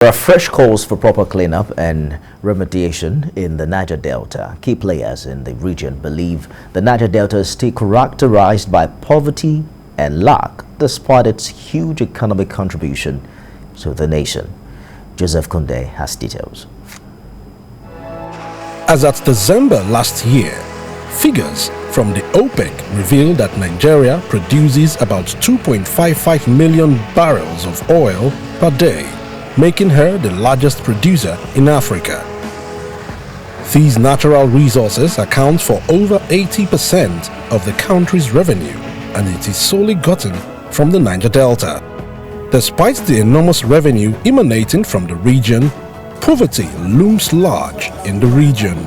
There are fresh calls for proper cleanup and remediation in the Niger Delta. Key players in the region believe the Niger Delta is still characterized by poverty and lack, despite its huge economic contribution to the nation. Joseph Kunde has details. As at December last year, figures from the OPEC revealed that Nigeria produces about 2.55 million barrels of oil per day, making her the largest producer in Africa. These natural resources account for over 80% of the country's revenue, and it is solely gotten from the Niger Delta. Despite the enormous revenue emanating from the region, poverty looms large in the region.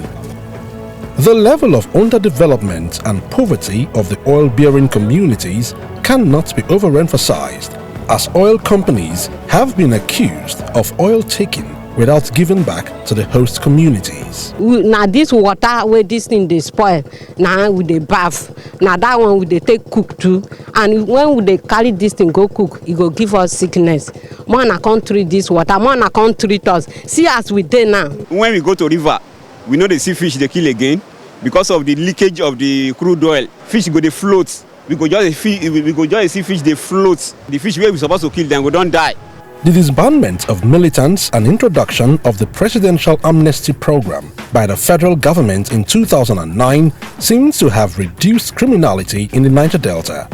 The level of underdevelopment and poverty of the oil-bearing communities cannot be overemphasized, as oil companies have been accused of oil taking without giving back to the host communities. Now this water where this thing they spoil, now with the bath, now that one with they take cook too, and when they carry this thing go cook, it go give us sickness. Man, I can't treat this water, man, I can't treat us. See us with them now. When we go to river, we know the sea fish they kill again because of the leakage of the crude oil. Fish go they float. We go just see fish they float. The fish where we supposed to kill them, we don't die. The disbandment of militants and introduction of the Presidential Amnesty Program by the federal government in 2009 seems to have reduced criminality in the Niger Delta.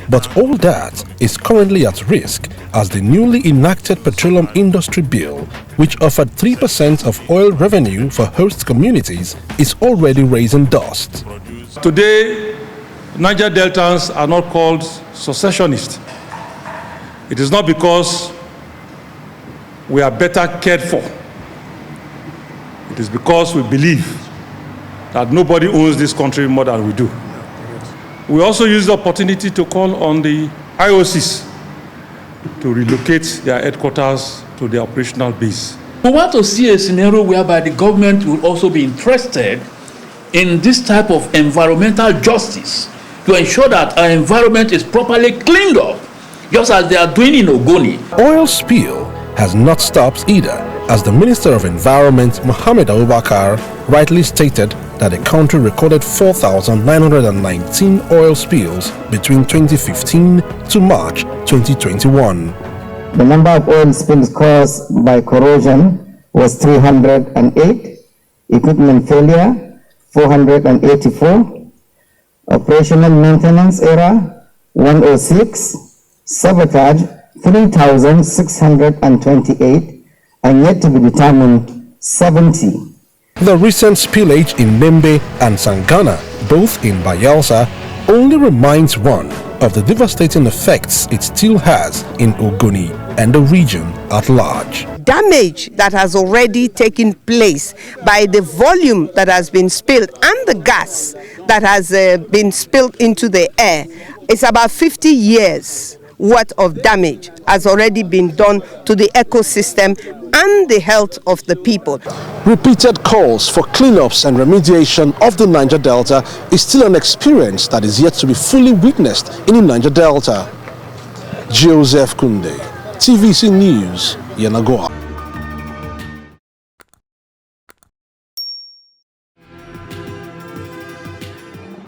But all that is currently at risk as the newly enacted Petroleum Industry Bill, which offered 3% of oil revenue for host communities, is already raising dust. Today, Niger Deltans are not called secessionists. It is not because we are better cared for. It is because we believe that nobody owns this country more than we do. We also use the opportunity to call on the IOCs to relocate their headquarters to their operational base. We want to see a scenario whereby the government will also be interested in this type of environmental justice to ensure that our environment is properly cleaned up, just as they are doing in Ogoni. Oil spill has not stopped either, as the Minister of Environment, Mohammed Abubakar, rightly stated that the country recorded 4,919 oil spills between 2015 to March 2021. The number of oil spills caused by corrosion was 308, equipment failure 484, operational maintenance error 106, sabotage 3,628, and yet to be determined 70. The recent spillage in Nembe and Sangana, both in Bayelsa, only reminds one of the devastating effects it still has in Ogoni and the region at large. Damage that has already taken place by the volume that has been spilled and the gas that has been spilled into the air is about 50 years worth of damage has already been done to the ecosystem and the health of the people. Repeated calls for cleanups and remediation of the Niger Delta is still an experience that is yet to be fully witnessed in the Niger Delta. Joseph Kunde, TVC News, ALAGOA.